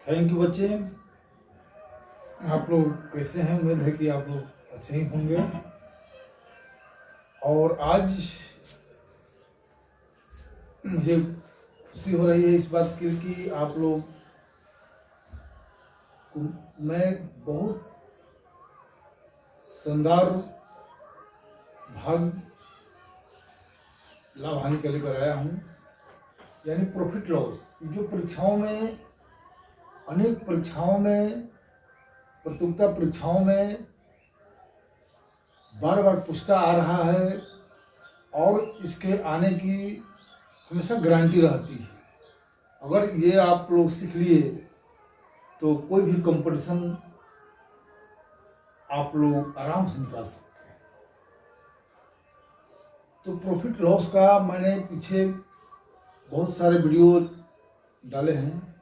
Thank you बच्चे। आप लोग कैसे हैं? उम्मीद है कि आप लोग अच्छे ही होंगे। और आज मुझे खुशी हो रही है इस बात की कि आप लोग को मैं बहुत शानदार भाग लाभ हानि के लेकर आया हूँ, यानी प्रॉफिट लॉस। जो परीक्षाओं में, अनेक परीक्षाओं में, प्रतियोगिता परीक्षाओं में बार बार पूछता आ रहा है और इसके आने की हमेशा गारंटी रहती है। अगर ये आप लोग सीख लिए तो कोई भी कंपटीशन आप लोग आराम से निकाल सकते हैं। तो प्रॉफिट लॉस का मैंने पीछे बहुत सारे वीडियो डाले हैं,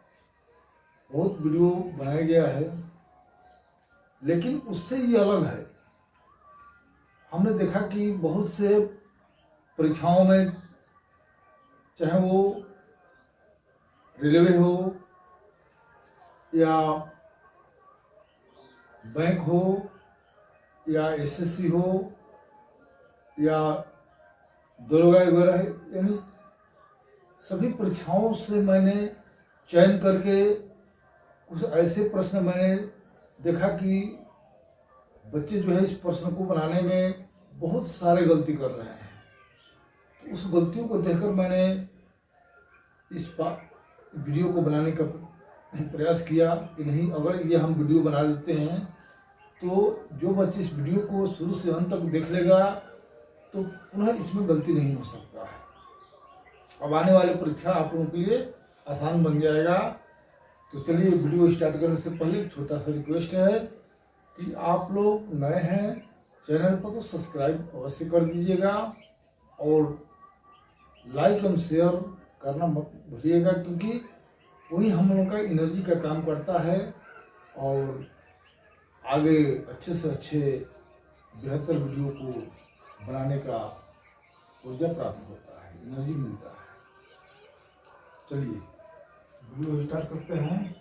बहुत वीडियो बनाया गया है, लेकिन उससे ये अलग है। हमने देखा कि बहुत से परीक्षाओं में, चाहे वो रेलवे हो या बैंक हो या एसएससी हो या दरोगा वगैरह, यानी सभी परीक्षाओं से मैंने चयन करके कुछ ऐसे प्रश्न मैंने देखा कि बच्चे जो है इस प्रश्न को बनाने में बहुत सारे गलती कर रहे हैं। तो उस गलतियों को देखकर मैंने इस वीडियो को बनाने का प्रयास किया कि नहीं, अगर ये हम वीडियो बना देते हैं तो जो बच्चे इस वीडियो को शुरू से अंत तक देख लेगा तो पुनः इसमें गलती नहीं हो सकता है। अब आने वाली परीक्षा आप लोगों के लिए आसान बन जाएगा। तो चलिए, वीडियो स्टार्ट करने से पहले एक छोटा सा रिक्वेस्ट है कि आप लोग नए हैं चैनल पर तो सब्सक्राइब अवश्य कर दीजिएगा और लाइक एवं शेयर करना मत भूलिएगा, क्योंकि वही हम लोगों का एनर्जी का काम करता है और आगे अच्छे से अच्छे बेहतर वीडियो को बनाने का ऊर्जा प्राप्त होता है, एनर्जी मिलता है। चलिए वीडियो स्टार्ट करते हैं।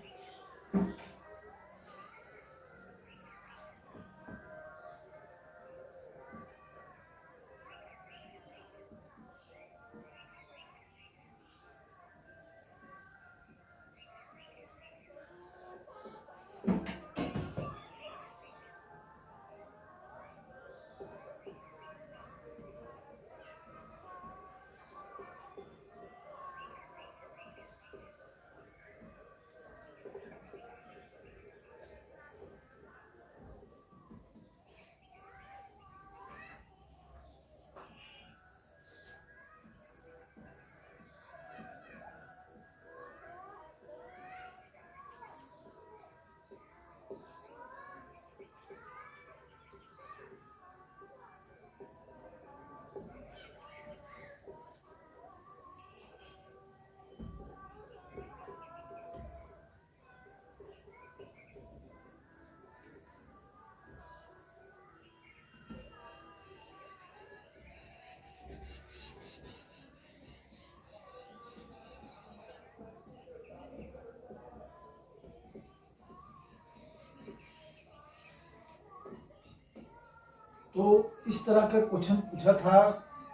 तो इस तरह का क्वेश्चन पूछा था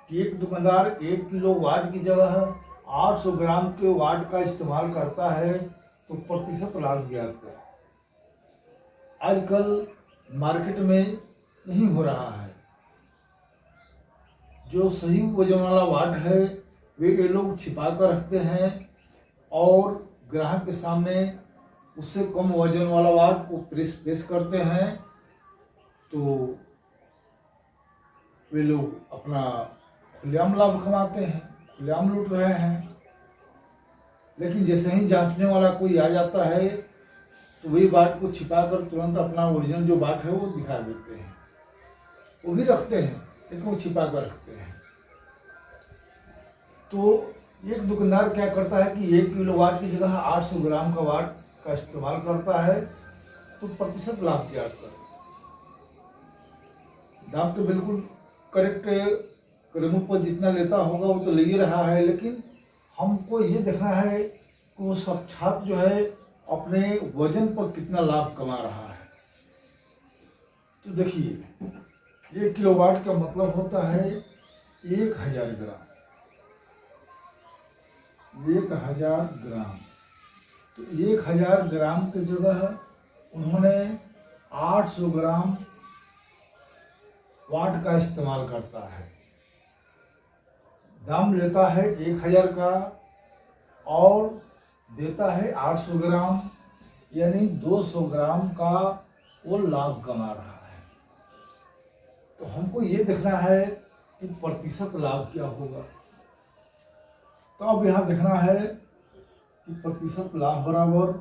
कि एक दुकानदार 1 किलो वाट की जगह 800 ग्राम के वाट का इस्तेमाल करता है तो प्रतिशत लाभ ज्ञात करें। आजकल मार्केट में नहीं हो रहा है। जो सही वजन वाला वाट है वे ये लोग छिपा कर रखते हैं और ग्राहक के सामने उससे कम वजन वाला वाट को पेश करते हैं, तो वे लोग अपना खुलेआम लाभ कमाते हैं, खुलेआम लूट रहे हैं। लेकिन जैसे ही जांचने वाला कोई आ जाता है तो वही बात को छिपाकर तुरंत अपना ओरिजिनल जो बात है वो दिखा देते हैं। वो भी रखते हैं लेकिन वो छिपा कर रखते हैं। तो एक दुकानदार क्या करता है कि 1 किलो वाट की जगह 800 ग्राम का वाट का इस्तेमाल करता है तो प्रतिशत लाभ ज्ञात कर। दाम तो बिल्कुल करेक्ट करीबों पर जितना लेता होगा वो तो ले ही रहा है, लेकिन हमको ये देखना है कि वो साक्षात जो है अपने वजन पर कितना लाभ कमा रहा है। तो देखिए 1 किलोवाट का मतलब होता है 1000 ग्राम। 1000 ग्राम, तो 1000 ग्राम की जगह उन्होंने 800 ग्राम वाट का इस्तेमाल करता है। दाम लेता है 1000 का और देता है 800 ग्राम, यानी 200 ग्राम का वो लाभ कमा रहा है। तो हमको ये देखना है कि प्रतिशत लाभ क्या होगा। तो अब यहाँ देखना है कि प्रतिशत लाभ बराबर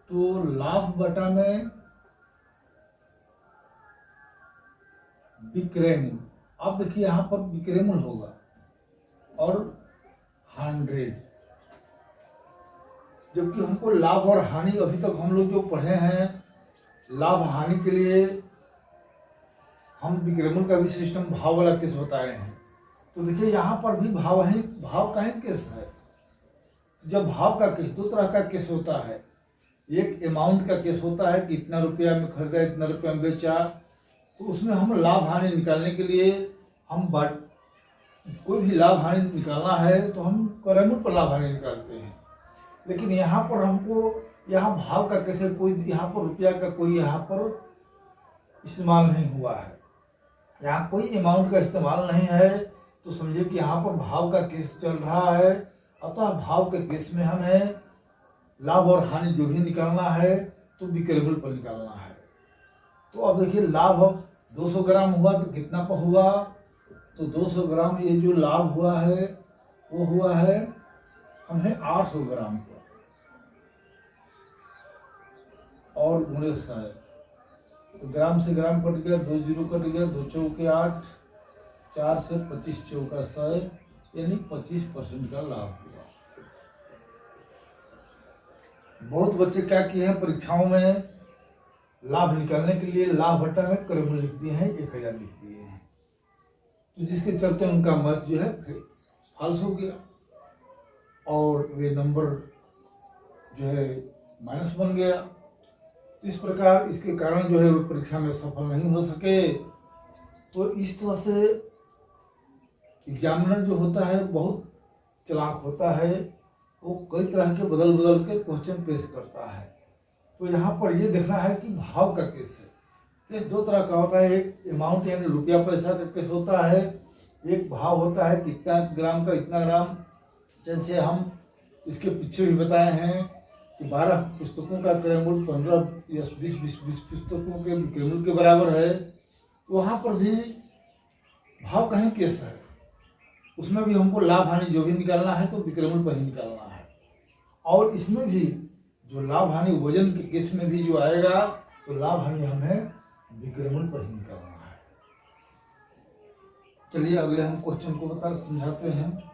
तो लाभ बटा में विक्रय मूल्य। अब देखिए यहाँ पर विक्रय मूल्य होगा और 100, जबकि हमको लाभ और हानि अभी तक हम लोग जो पढ़े हैं, लाभ हानि के लिए हम विक्रय मूल्य का भी सिस्टम भाव वाला केस बताए हैं। तो देखिए यहाँ पर भी भाव का ही केस है। जब भाव का केस, दो तरह का केस होता है। एक अमाउंट का केस होता है कि इतना रुपया में खरीदा, इतना रुपया में बेचा, तो उसमें हम लाभ हानि निकालने के लिए हम कोई भी लाभ हानि निकालना है तो हम क्रय मूल्य पर लाभ हानि निकालते हैं। लेकिन यहाँ पर हमको यहाँ भाव का कैसे, कोई यहाँ पर रुपया का कोई यहाँ पर इस्तेमाल नहीं हुआ है, यहाँ कोई अमाउंट का इस्तेमाल नहीं है, तो समझिए कि यहाँ पर भाव का केस चल रहा है। अतः भाव के केस में हमें लाभ और हानि जो भी निकालना है तो विक्रय मूल्य पर निकालना है। तो अब देखिए लाभ 200 ग्राम हुआ तो कितना पर हुआ, तो 200 ग्राम ये जो लाभ हुआ है वो हुआ है हमें 800 ग्राम पर, और गुणे 100, तो ग्राम से ग्राम कट गया, 2 जीरो कट गया, 2 चौके 8, 4 से 25 चौका 100, यानी 25% का लाभ हुआ। बहुत बच्चे क्या किए हैं, परीक्षाओं में लाभ निकालने के लिए लाभ बटा में क्रय मूल्य लिख दिए हैं, 1000 लिख दिए हैं, तो जिसके चलते उनका मत जो है फिर फॉल्स हो गया और वे नंबर जो है माइनस बन गया। तो इस प्रकार इसके कारण जो है वो परीक्षा में सफल नहीं हो सके। तो इस तरह से एग्जामिनर जो होता है बहुत चालाक होता है, वो कई तरह के बदल बदल के क्वेश्चन पेश करता है। तो यहाँ पर ये देखना है कि भाव का केस है। केस दो तरह का होता है, एक अमाउंट यानी रुपया पैसा का केस होता है, एक भाव होता है कि इतना ग्राम का इतना ग्राम। जैसे हम इसके पीछे भी बताए हैं कि 12 पुस्तकों का क्रय मूल्य 15 या 20 पुस्तकों के विक्रय मूल्य के बराबर है। वहाँ पर भी भाव का ही केस है, उसमें भी हमको लाभ हानि जो भी निकालना है तो विक्रय मूल्य पर ही निकालना है। और इसमें भी जो लाभ हानि वजन के केस में भी जो आएगा तो लाभ हानि हमें विक्रय मूल्य पर ही निकालना है। चलिए अगले हम क्वेश्चन को समझाते हैं।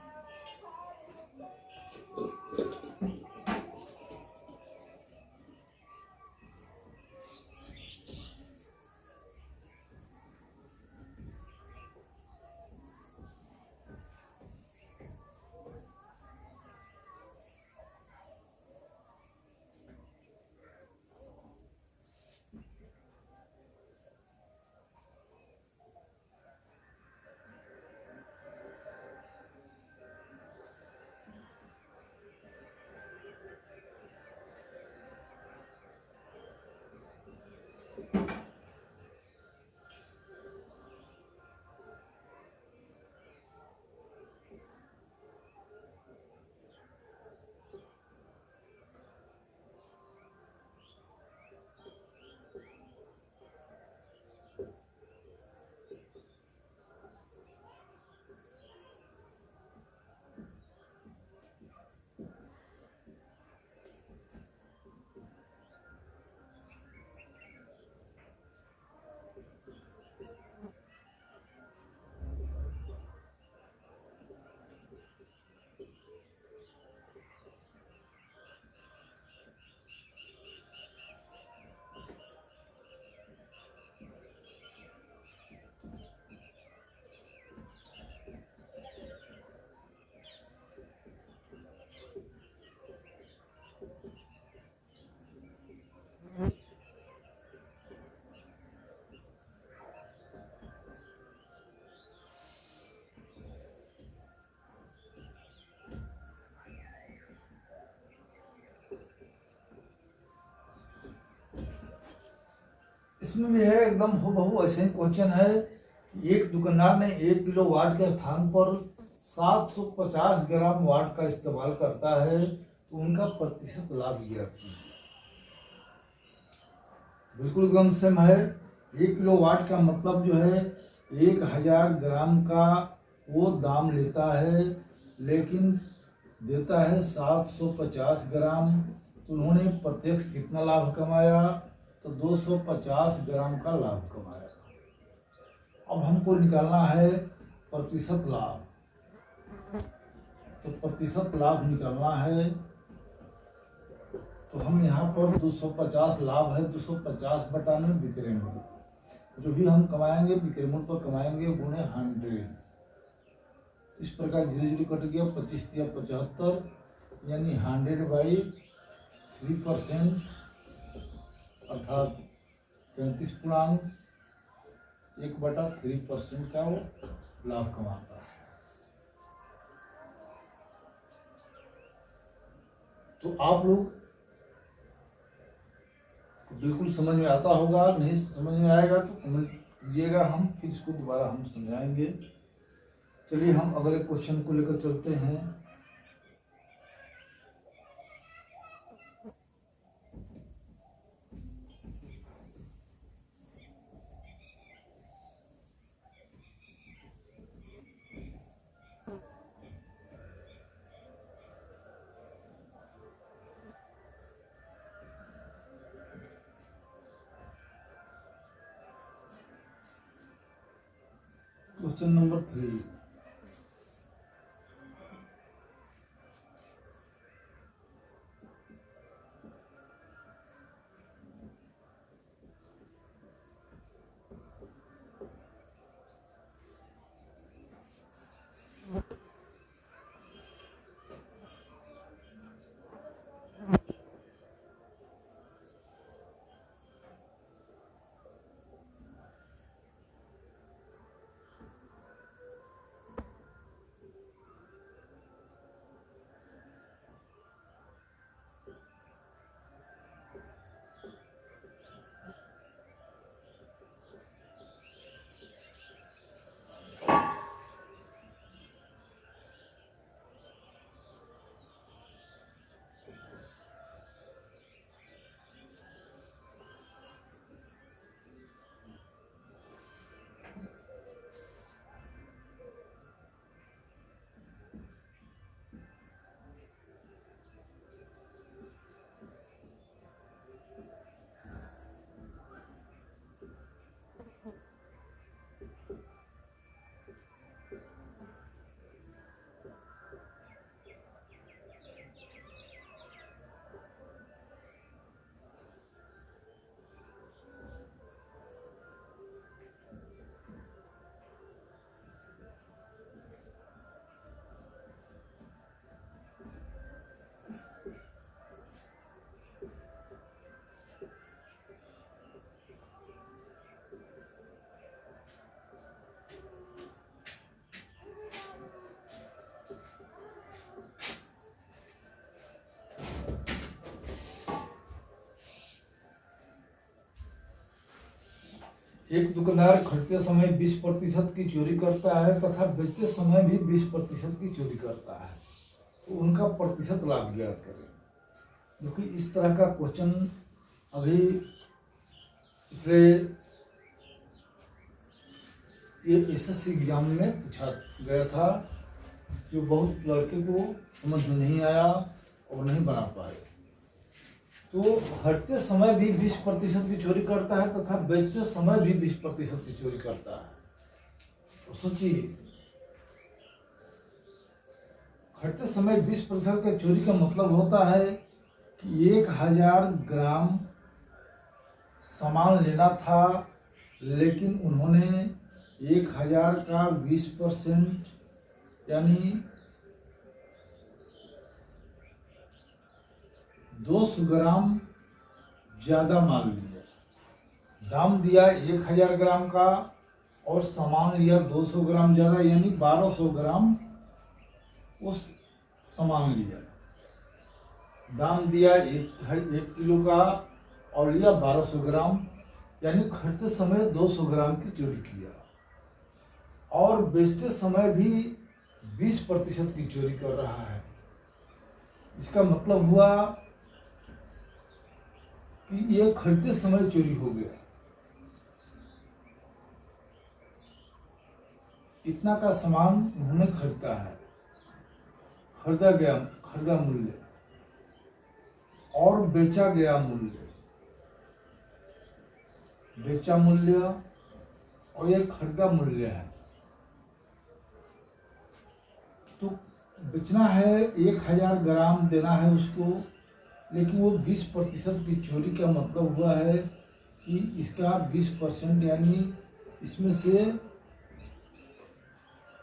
इसमें भी है एकदम हूबहू ऐसे ही क्वेश्चन है। एक दुकानदार ने 1 किलो वाट के स्थान पर 750 ग्राम वाट का इस्तेमाल करता है तो उनका प्रतिशत लाभ ज्ञात कीजिए। बिल्कुल एकदम सेम है। 1 किलो वाट का मतलब जो है 1000 ग्राम का वो दाम लेता है, लेकिन देता है 750 ग्राम। तो उन्होंने प्रत्यक्ष कितना लाभ कमाया? तो 250 ग्राम का लाभ कमाया। अब हमको निकालना है प्रतिशत लाभ। तो प्रतिशत लाभ निकालना है तो हम यहाँ पर 250 लाभ है, 250 बटा में विक्रय मूल्य, जो भी हम कमाएंगे विक्रय मूल्य पर कमाएंगे गुणे 100। इस प्रकार 0 0 कट गया, 25 दिया 75, यानी 100/3%, अर्थात 33.1/3% का वो लाभ कमाता है। तो आप लोग बिल्कुल समझ में आता होगा, नहीं समझ में आएगा तो कमेंट कीजिएगा, हम फिर इसको दोबारा हम समझाएंगे। चलिए हम अगले क्वेश्चन को लेकर चलते हैं। Question number 3। एक दुकानदार खरीदते समय 20% की चोरी करता है तथा बेचते समय भी 20% की चोरी करता है, तो उनका प्रतिशत लाभ ज्ञात करें। क्योंकि इस तरह का क्वेश्चन अभी पिछले ये एसएससी एग्जाम में पूछा गया था, जो बहुत लड़के को समझ में नहीं आया और नहीं बना पाए। तो हटते समय भी 20% की चोरी करता है तथा बेचते समय भी 20% की चोरी करता है। तो सोचिए, हटते समय 20% की चोरी का मतलब होता है कि 1000 ग्राम सामान लेना था, लेकिन उन्होंने 1000 का 20% यानी 200 ग्राम ज्यादा माल लिया। दाम दिया 1000 ग्राम का और सामान लिया 200 ग्राम ज्यादा, यानी 1200 ग्राम उस सामान लिया। दाम दिया एक किलो का और लिया 1200 ग्राम, यानी खरीदते समय 200 ग्राम की चोरी किया और बेचते समय भी 20% की चोरी कर रहा है। इसका मतलब हुआ कि ये खरीदते समय चोरी हो गया। इतना का सामान उन्होंने खरीदा है, खरीदा मूल्य और बेचा गया मूल्य, बेचा मूल्य और ये खरीदा मूल्य है। तो बेचना है 1000 ग्राम देना है उसको, लेकिन वो 20% की चोरी का मतलब हुआ है कि इसका 20% यानी इसमें से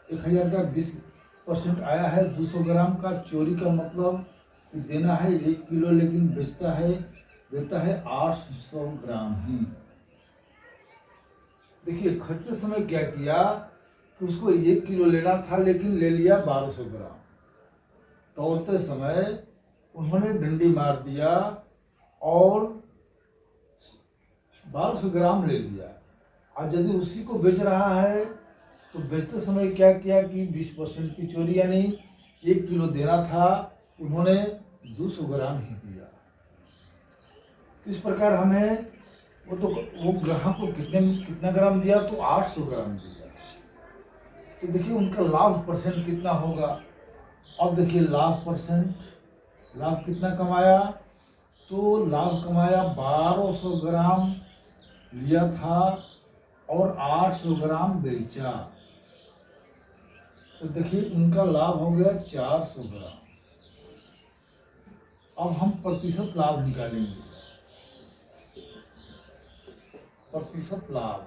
1000 का 20% आया है 200 ग्राम का। चोरी का मतलब देना है 1 किलो, लेकिन देता है 800 ग्राम ही। देखिए खरीदते समय क्या किया कि उसको 1 किलो लेना था, लेकिन ले लिया 1200 ग्राम। तौलते समय उन्होंने डंडी मार दिया और 1200 ग्राम ले लिया। और यदि उसी को बेच रहा है तो बेचते समय क्या किया कि 20% की चोरी, यानी 1 किलो देना था, उन्होंने 200 ग्राम ही दिया। इस प्रकार हमें वो ग्राहक को कितना ग्राम दिया, तो 800 ग्राम दिया। तो देखिए उनका लाभ परसेंट कितना होगा। अब देखिए लाभ कितना कमाया, तो लाभ कमाया 1200 ग्राम लिया था और 800 ग्राम बेचा। तो देखिए उनका लाभ हो गया 400 ग्राम। अब हम प्रतिशत लाभ निकालेंगे। प्रतिशत लाभ,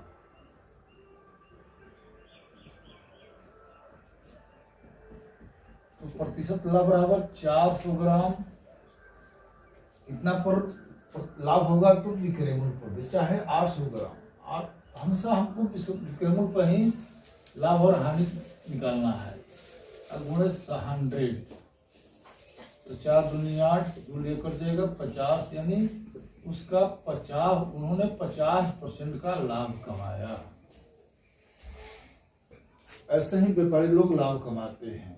तो प्रतिशत लाभ बराबर 400 ग्राम इतना पर लाभ होगा, तो विक्रय मूल्य पर बेचा है 800 ग्राम। और हमेशा हमको विक्रय मूल्य पर ही लाभ और हानि निकालना है। गुणे 100, तो 4 दूनी 8, गुणे कर देगा 50, यानी उसका 50, उन्होंने 50% का लाभ कमाया। ऐसे ही व्यापारी लोग लाभ कमाते हैं।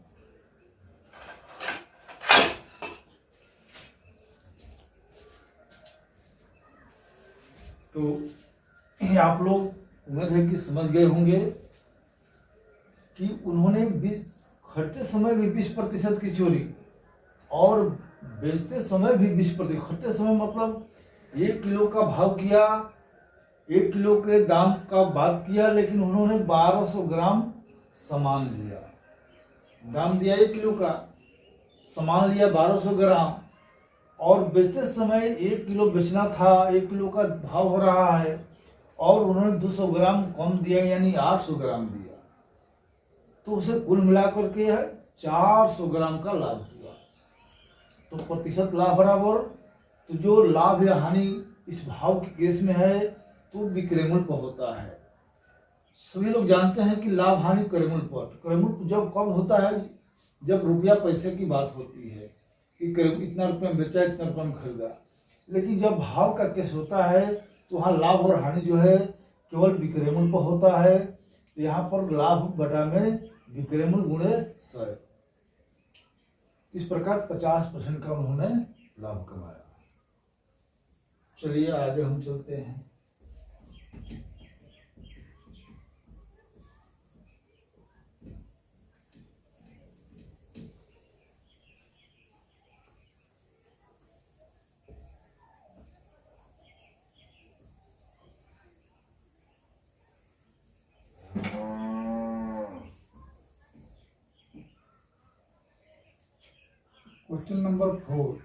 तो आप लोग उम्मीद है कि समझ गए होंगे कि उन्होंने खरीदते समय भी 20% की चोरी और बेचते समय भी 20%। खरीदते समय मतलब 1 किलो का भाव किया, 1 किलो के दाम का बात किया, लेकिन उन्होंने 1200 ग्राम सामान लिया। दाम दिया 1 किलो का, सामान लिया 1200 ग्राम और बेचते समय 1 किलो बेचना था, 1 किलो का भाव हो रहा है और उन्होंने 200 ग्राम कम दिया, यानी 800 ग्राम दिया। तो उसे कुल मिलाकर के 400 ग्राम का लाभ हुआ। तो प्रतिशत लाभ बराबर, तो जो लाभ या हानि इस भाव के केस में है तो विक्रय मूल्य पर होता है। सभी लोग जानते हैं कि लाभ हानि क्रय मूल्य पर, क्रय मूल्य जब कब होता है, जब रुपया पैसे की बात होती है कि इतना रुपया में बेचा, इतना रुपया में खरीदा। लेकिन जब भाव का केस होता है तो वहाँ लाभ और हानि जो है केवल विक्रय मूल्य पर होता है। यहाँ पर लाभ बटा में विक्रय मूल्य गुणे 100। इस प्रकार 50% का उन्होंने लाभ कमाया। चलिए आगे हम चलते हैं। Question number 4।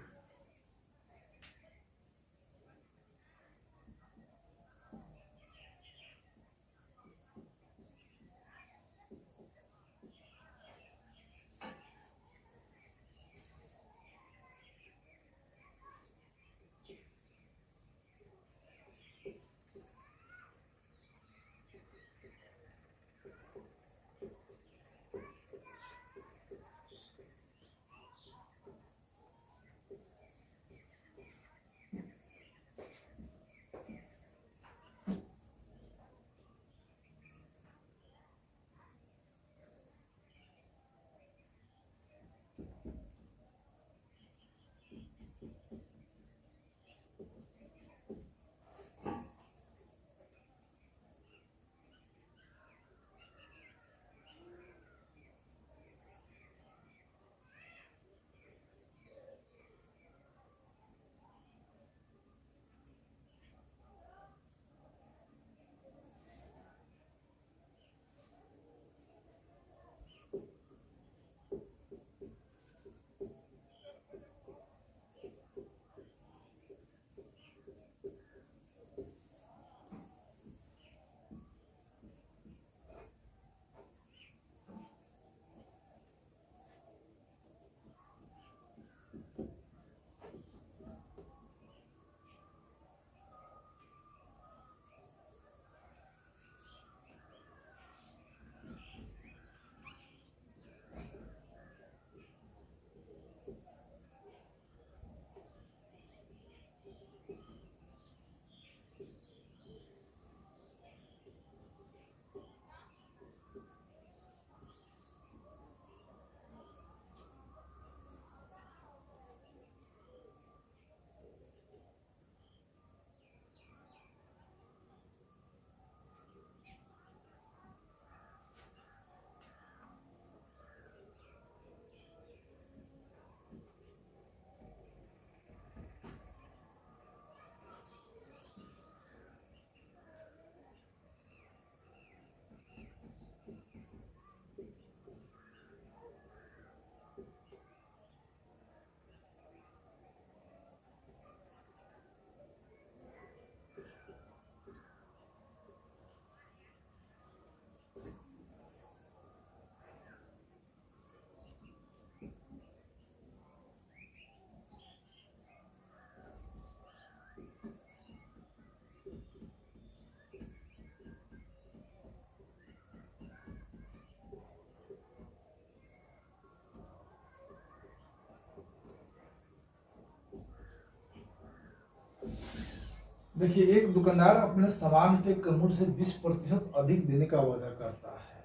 देखिए, एक दुकानदार अपने सामान के कीमत से 20% अधिक देने का वादा करता है।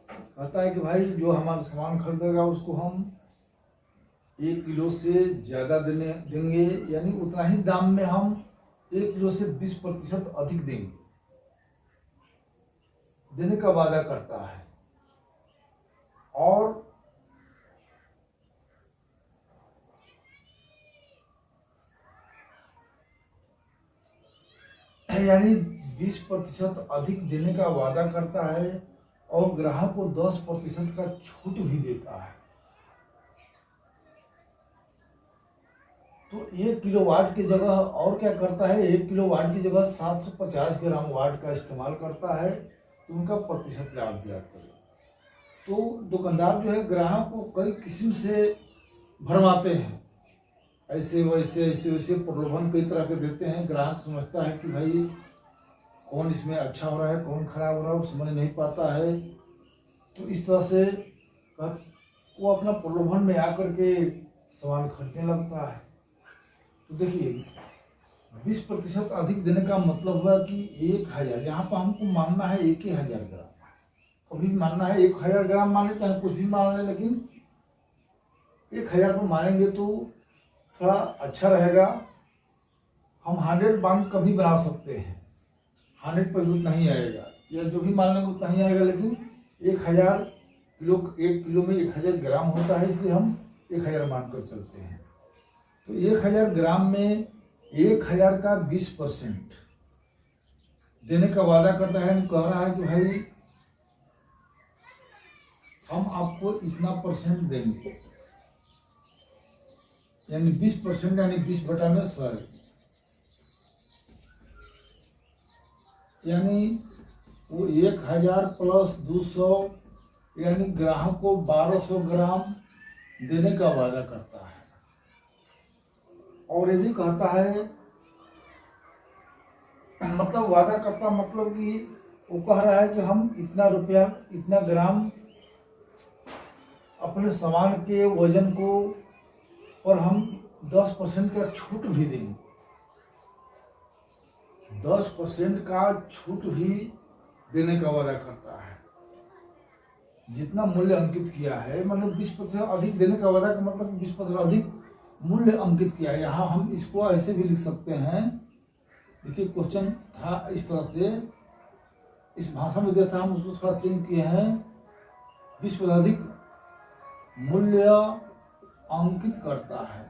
कहता है कि भाई जो हमारा सामान खरीदेगा उसको हम 1 किलो से ज़्यादा देंगे, यानी उतना ही दाम में हम 1 किलो से 20% अधिक देने का वादा करता है। और यानी 20% अधिक देने का वादा करता है और ग्राहक को 10% का छूट भी देता है। तो 1 किलो वाट की जगह और क्या करता है, 1 किलो वाट की जगह 750 ग्राम वाट का इस्तेमाल करता है, तो उनका प्रतिशत लाभ ज्ञात करें। तो दुकानदार जो है ग्राहक को कई किस्म से भरमाते हैं, ऐसे वैसे ऐसे वैसे प्रलोभन कई तरह के देते हैं। ग्राहक समझता है कि भाई कौन इसमें अच्छा हो रहा है कौन खराब हो रहा है वो समझ नहीं पाता है, तो इस तरह से वो अपना प्रलोभन में आकर के सामान खरीदने लगता है। तो देखिए, 20% अधिक देने का मतलब हुआ कि 1000, यहाँ पर हमको मानना है 1000 ग्राम, कभी भी मानना है 1000 ग्राम मान ले चाहे कुछ भी मान ले, लेकिन 1000 पर मानेंगे तो थोड़ा अच्छा रहेगा। हम 100 बांध कभी बना सकते हैं, 100 पर भी नहीं आएगा, या जो भी मान लेंगे उतना ही आएगा, लेकिन 1000 किलो, 1 किलो में 1000 ग्राम होता है, इसलिए हम 1000 मानकर चलते हैं। तो 1000 ग्राम में 1000 का 20% देने का वादा करता है। कह रहा है कि भाई हम आपको इतना परसेंट देंगे, यानी 20%, यानी 20/100, यानी वो 1000 प्लस 200, यानी ग्राहक को 1200 ग्राम देने का वादा करता है। और ये भी कहता है, मतलब वादा करता मतलब कि वो कह रहा है कि हम इतना रुपया, इतना ग्राम अपने सामान के वजन को, और हम 10% का छूट भी देंगे, 10% का छूट भी देने का वादा करता है। जितना मूल्य अंकित किया है, मतलब 20% अधिक देने का वादा का मतलब 20% अधिक मूल्य अंकित किया है। यहाँ हम इसको ऐसे भी लिख सकते हैं, देखिए क्वेश्चन था इस तरह से, इस भाषा में दिया था, हम उसको थोड़ा चेंज किए हैं, 20% अधिक मूल्य अंकित करता है,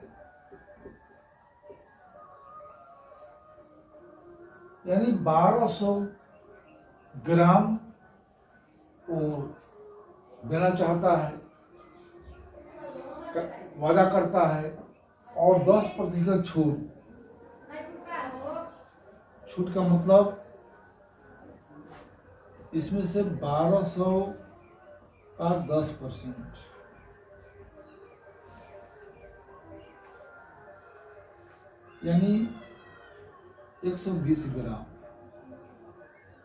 यानी 1200 ग्राम वो देना चाहता है, वादा करता है, और 10% छूट। छूट का मतलब इसमें से 1200 का 10%, यानी 120 ग्राम।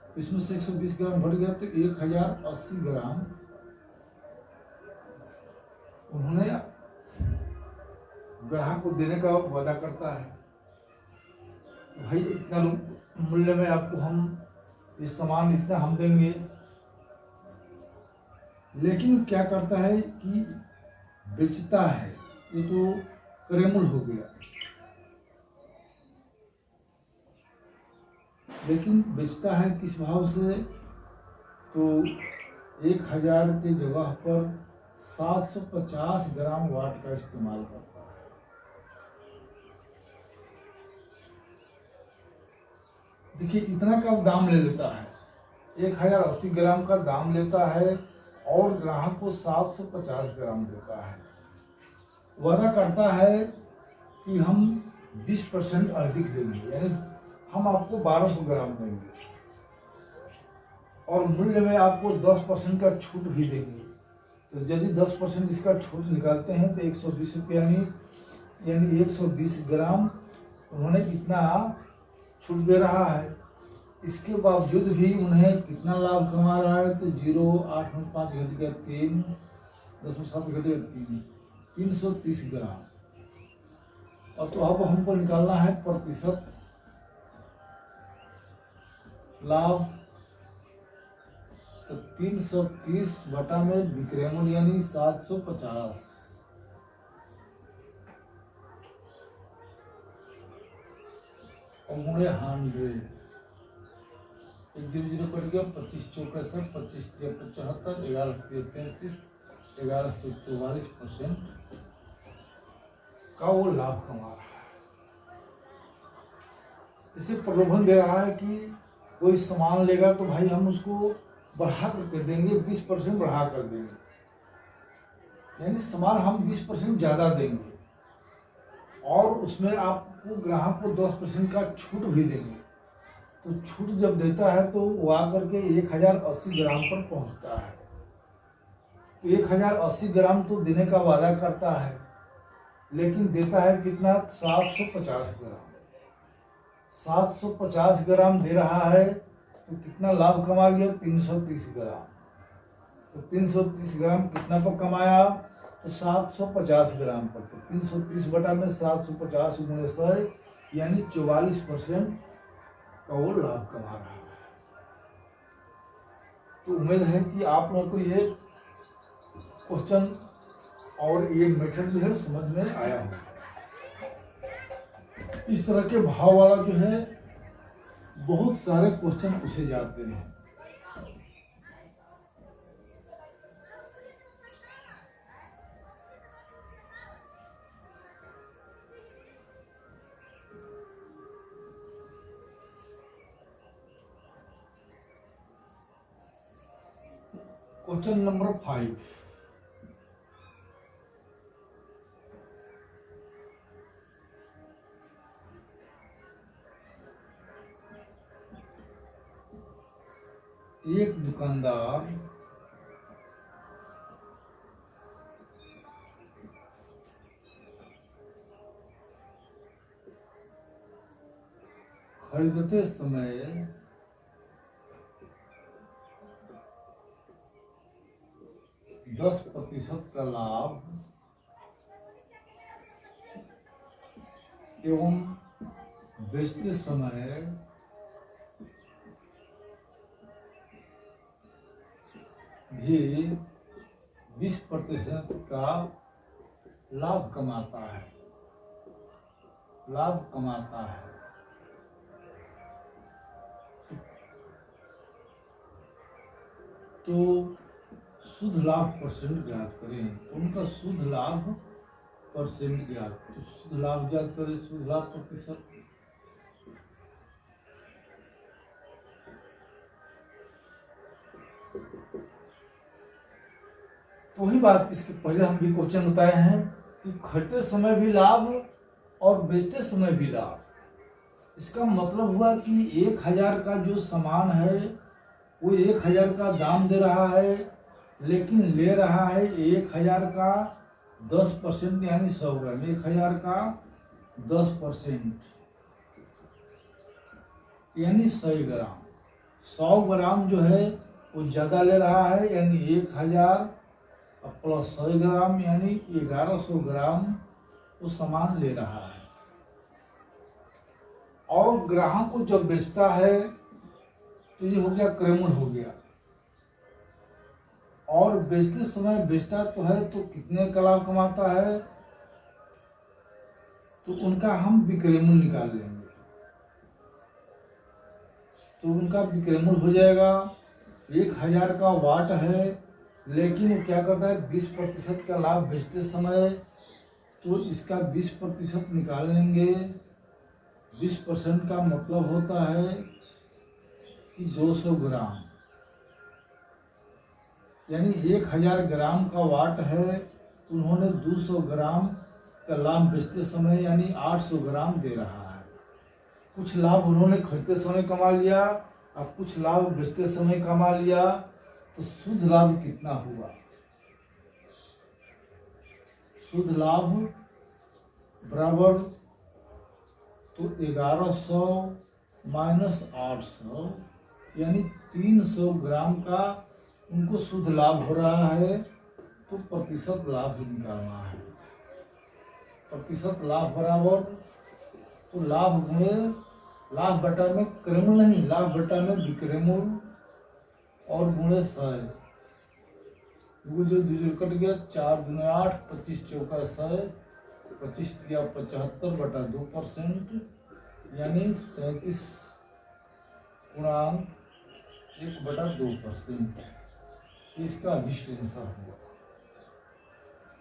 तो इसमें से 120 ग्राम घट गया, तो 1080 ग्राम उन्होंने ग्राहक को देने का वादा करता है। भाई इतना मूल्य में आपको हम इस सामान इतना हम देंगे, लेकिन क्या करता है कि बेचता है, ये तो क्रेमुल हो गया, लेकिन बेचता है किस भाव से, तो 1000 की जगह पर 750 ग्राम वाट का इस्तेमाल करता है। देखिए इतना का दाम ले लेता है, 1080 ग्राम का दाम लेता है और ग्राहक को 750 ग्राम देता है। वादा करता है कि हम 20% अधिक देंगे, यानी हम आपको 1200 ग्राम देंगे और मूल्य में आपको 10% का छूट भी देंगे। तो यदि 10% इसका छूट निकालते हैं तो 120 रुपये, यानी 120 ग्राम उन्होंने इतना छूट दे रहा है। इसके बावजूद भी उन्हें कितना लाभ कमा रहा है, तो 0.895 घट गया 3, 10/7 घट गया 3, 330 ग्राम। और तो अब हमको निकालना है प्रतिशत, लाभ, तो 330 बटा में विक्रयमूल्य यानी 750 और गुणे 100, 1 0 कट गया, 25 चौका 25 75, 11 33, 1144% का वो लाभ कमा रहा है। इसे प्रलोभन दे रहा है कि कोई सामान लेगा तो भाई हम उसको बढ़ा करके देंगे, 20% बढ़ा कर देंगे, यानी सामान हम 20% ज़्यादा देंगे और उसमें आपको ग्राहक को 10% का छूट भी देंगे। तो छूट जब देता है तो वो आकर के 1080 ग्राम पर पहुंचता है। तो 1080 ग्राम तो देने का वादा करता है, लेकिन देता है कितना? 750 ग्राम। 750 ग्राम दे रहा है तो कितना लाभ कमा लिया? 330 ग्राम। तो 330 ग्राम कितना पर कमाया? तो 750 ग्राम पर। तो 330 बटा में 750 गुणे 100 यानी 44% का वो लाभ कमा रहा है। तो उम्मीद है कि आप लोगों को ये क्वेश्चन और ये मेथड जो है समझ में आया होगा। इस तरह के भाव वाला जो है बहुत सारे क्वेश्चन पूछे जाते हैं। क्वेश्चन नंबर 5, एक दुकानदार खरीदते समय 10% का लाभ एवं बेचते समय 20% का लाभ कमाता है। तो शुद्ध लाभ परसेंट ज्ञात करें। उनका शुद्ध लाभ परसेंट ज्ञात, तो शुद्ध लाभ ज्ञात करें, शुद्ध लाभ प्रतिशत। तो वही बात, इसके पहले हम भी क्वेश्चन बताए हैं कि खरीदते समय भी लाभ और बेचते समय भी लाभ। इसका मतलब हुआ कि 1000 का जो सामान है वो 1000 का दाम दे रहा है, लेकिन ले रहा है 1000 का 10% यानी 100 ग्राम। 1000 का 10% यानी 100 ग्राम। 100 ग्राम जो है वो ज़्यादा ले रहा है, यानी 1000 प्लस 100 ग्राम यानी 1100 ग्राम वो सामान ले रहा है। और ग्राहक को जब बेचता है तो ये हो गया क्रयमूल्य हो गया, और बेचते समय बेचता तो है तो कितने का लाभ कमाता है, तो उनका हम विक्रयमूल्य निकाल लेंगे। तो उनका विक्रयमूल्य हो जाएगा 1000 का वाट है, लेकिन वो क्या करता है 20% का लाभ बेचते समय, तो इसका 20% निकाल लेंगे। 20% का मतलब होता है कि 200 ग्राम, यानी 1000 ग्राम का वाट है, उन्होंने 200 ग्राम का लाभ बेचते समय यानी 800 ग्राम दे रहा है। कुछ लाभ उन्होंने खरीदते समय कमा लिया और कुछ लाभ बेचते समय कमा लिया, तो शुद्ध लाभ कितना हुआ? शुद्ध लाभ बराबर तो 1100 माइनस 800 यानी 300 ग्राम का उनको शुद्ध लाभ हो रहा है, तो प्रतिशत लाभ भी निकालना है। प्रतिशत लाभ बराबर तो लाभ गुणे लाभ बटा में क्रमूल नहीं, लाभ बटा में विक्रमूल और गुणे 100। जो दूसरे कट गया, 4 दूने 8, 25 चौका 100, 25 दिया 75 बटा 2%, यानी 37 गुणांक 1 बटा 2%। इसका अभिष्ट आंसर होगा।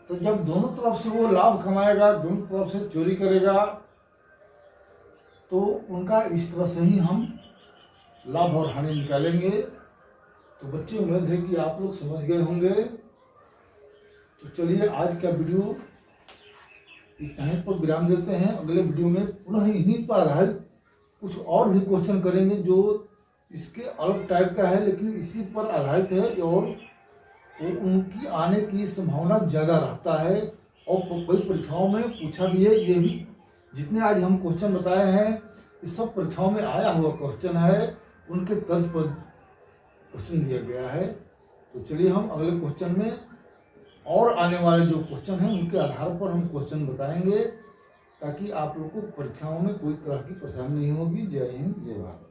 तो जब दोनों तरफ से वो लाभ कमाएगा, दोनों तरफ से चोरी करेगा, तो उनका इस तरह से ही हम लाभ और हानि निकालेंगे। तो बच्चे, उम्मीद है कि आप लोग समझ गए होंगे। तो चलिए आज का वीडियो यहीं पर विराम देते हैं। अगले वीडियो में पुनः इन्हीं पर आधारित कुछ और भी क्वेश्चन करेंगे जो इसके अलग टाइप का है, लेकिन इसी पर आधारित है और उनकी आने की संभावना ज़्यादा रहता है और कई परीक्षाओं में पूछा भी है। ये भी जितने आज हम क्वेश्चन बताए हैं, इस सब परीक्षाओं में आया हुआ क्वेश्चन है, उनके तर्ज पर क्वेश्चन दिया गया है। तो चलिए हम अगले क्वेश्चन में और आने वाले जो क्वेश्चन हैं उनके आधार पर हम क्वेश्चन बताएंगे, ताकि आप लोग को परीक्षाओं में कोई तरह की परेशानी नहीं होगी। जय हिंद, जय भारत।